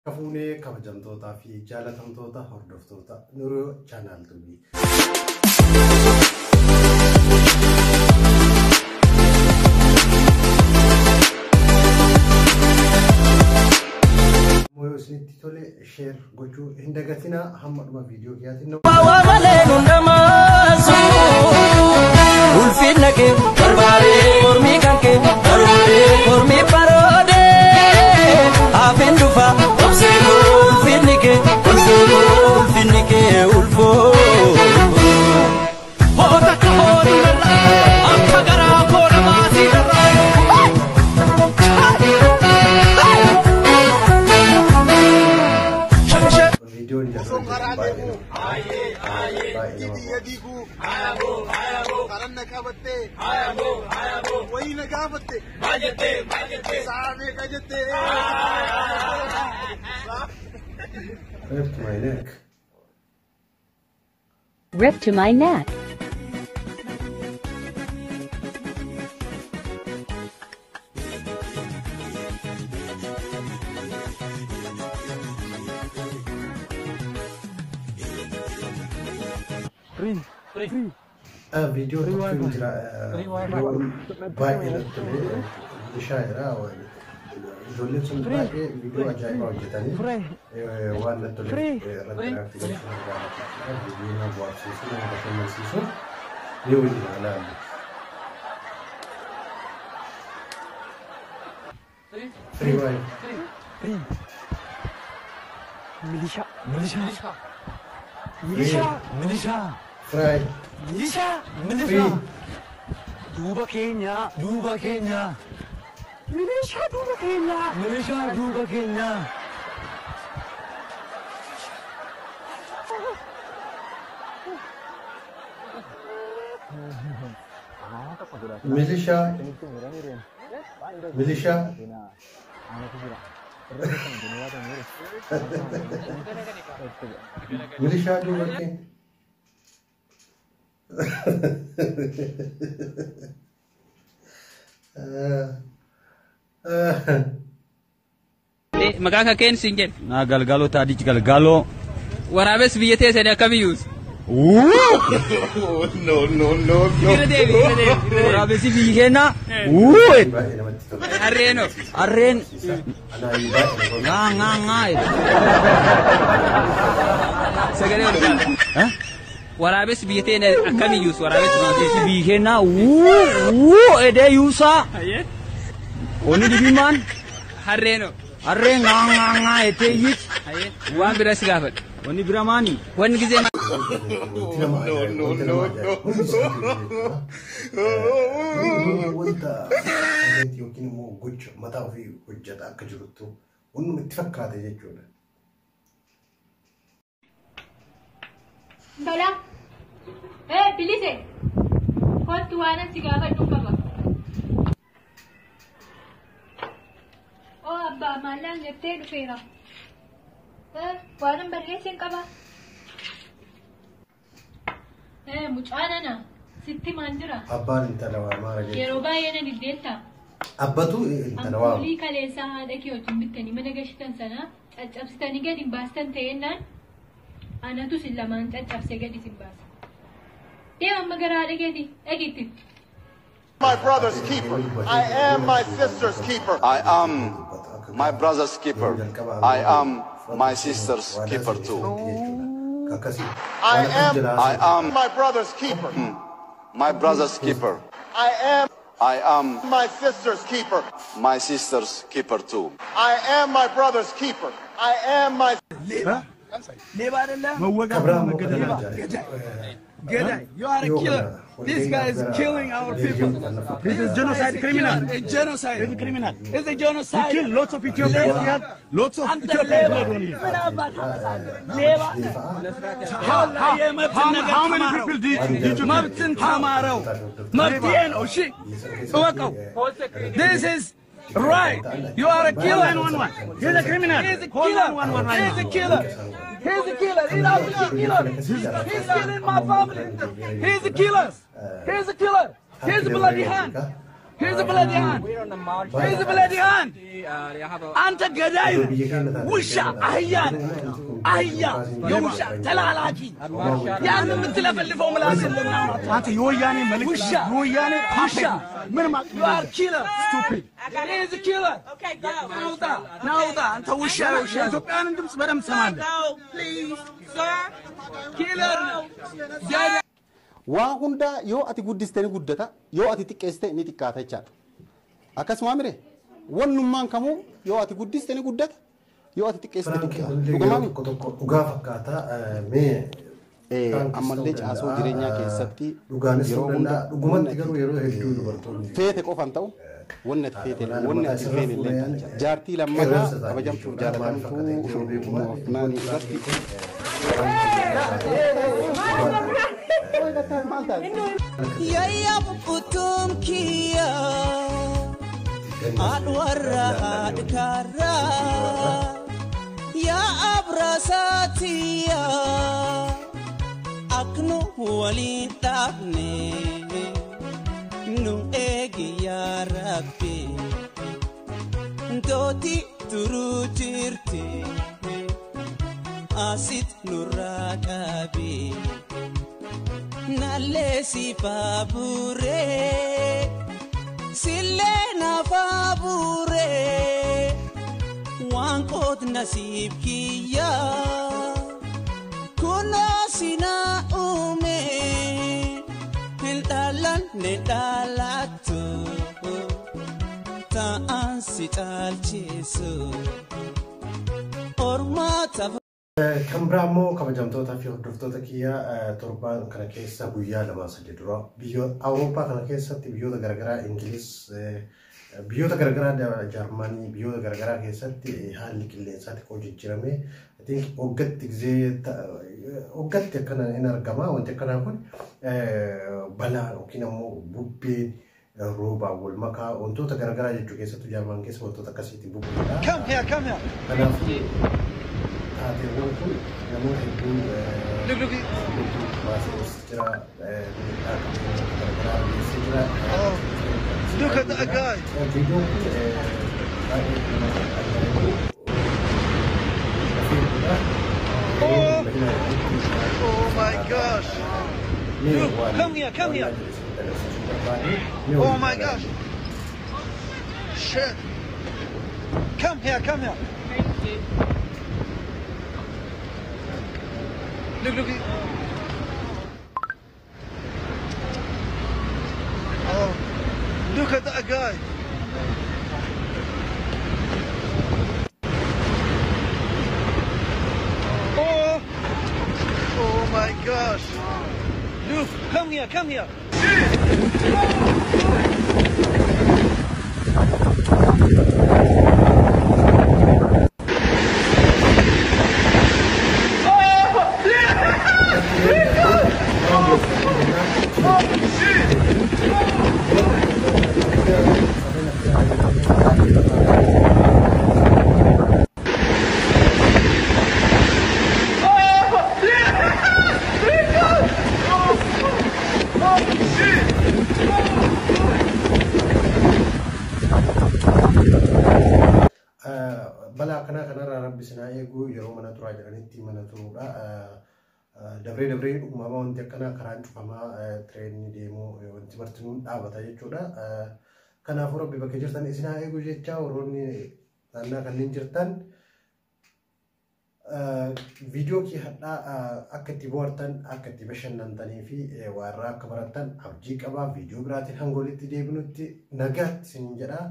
Kafuunee kabajamtootaa fi jaalatamtoota hordoftoota Nuruu Channel TV. Mooyo isinitti tole share gochuu hin dagatinaa hamma dhuma viidiyoo kiyaatiin Rip to my neck. فيديو باقي شاعرة جولتهم باقي فيديو عجائب وجداني وانا تولي ردنا في فيديونا بوابسيسون وبشمل سيسون يولي على فري واي ميليشيا فراي ميليشيا دوبا كينيا ميليشيا دوبا كينيا ميليشيا ميليشيا دوبا كين Magaka Ken Singen. Na galgalo tadi galgalo. Warabes biyete sene kamiyus. No. Warabes biyena. Arreno. Arren. Nga. Segere Hah? Warabes biyete ne kamiyus warabes biyena. Ede yusa. Aye. Oni dibiman. Arreno. Arren nga ete yit. Aye. Wan biras gafat. Oni biramani. Wan gize No. Wanta yookiin immoo gocha mataa ofii hojjeta akka jirtu wanni itti fakkaate jechuudha. Dola. Bilise. Kottu waan itti gaafadhu qaba. Oh abbaa maallaan jettee dhufeera. Waan barreessin qaba. Mucaanana sitti maal jira? Abbaan intala waa maara jechuudha. Yeroo baay'ee na diddeetta. Abbatu intala waa. Ampuulii kaleessaa haadha kee wajjin bittanii mana gashitan sana caccabsitanii gadi hin baastan ta'ennaan anatu sin lamaan caccabsee gadi sin baasa. Deema amma gara haadha keetii dhagiitti. My brother's keeper. I am my sister's keeper. I am my brother's keeper. I am my sister's keeper too. I am my brother's keeper. My brother's keeper. I am my sister's keeper. My sister's keeper too. I am my brother's keeper. I am my You are a killer. This guy is killing our people. This is genocide criminal. A genocide. It's a criminal. It's a genocide. He killed lots of Ethiopians. Lots of Ethiopians. How many people did you This is right. You are a killer. He's a criminal. He's a killer. He's a killer. He's a killer. He's a killer. He's killing my family. He's a killer. He's a killer. He's a bloody hand. Here's a bloody hand. Here's a bloody hand. أنت قدايم وشة أهيان أهيان يا وشة تلالاتي يا أنا متلف اللي فوق ملازم أنت يوياني ملك يوياني وشة من ما you are killer stupid he is a killer ناوضة أنت وشة أنا ندمس بدم سمان please sir killer وهوندا يو أتي قدستني قدتا يو أتي تكستني تكاتا تشار أكاس ما أمره ونمان كمو يو أتي قدستني قدتا يو أتي تكستني تكاتا وقافة كاتا مي أمالج أسو جرينيا كيساتي يروهوندا وقمان تيجرو يروه هيدو برتون فيتك أوفان تاو ونت فيتك ونت فين اللي جارتي لما لا أبجام شو جارتان تو ناني جارتي يا بطوم كيا أدورا أدكارا يا أبراساتيا أكنو ولي تابني نو إيجي يا ربي دوتي تروجيرتي أسيت نوركابي نالسي فابوري سيلنا فابوري وانقود نسيب كيا كنا سنا أمي الدلان ندالاتو تانسي تالجيسو أورماتا kan biraamoo kabajamtoota fi hordoftoota kiyyaa torbaan kana keessa guyyaa lama sadii dura biyyoota Awurooppaa kana keessatti biyyoota garagaraa Ingiliz biyyoota garagaraa Jarmanii biyyoota garagaraa keessatti haalli qilleensaa xiqqoo jijjiirame oggatti akkana hin argama wanti akkanaa kun balaa yookiin ammoo bubbeen roobaa wal makaa wantoota garagaraa jechuu keessattuu Jarman keessa wantoota akkasiitti bubbuudha. Kanaafuu Look at that guy. Oh my gosh. Look, come here. Oh my gosh. Shit. Come here. Look. Oh, look at that guy. Oh my gosh. Look, come here. balaa kanarraa rabbi sinaa eeguu yeroo mana turaa jedhanitti mana turuudha. Dabree uumama wanti akkanaa karaan cufamaa tireenii deemuu wanti martinuun dhaabata jechuudha. Kanaafuu rabbi bakka jirtan isinaa eeguu jecha warroonni naannaa kanneen jirtan viidiyoo kee hadhaa akka itti bohaartan akka itti bashannantanii fi waarraa akka barattan abjii qabaa. Viidiyoo biraatiin hanga walitti deebinutti nagaatti isin jedha.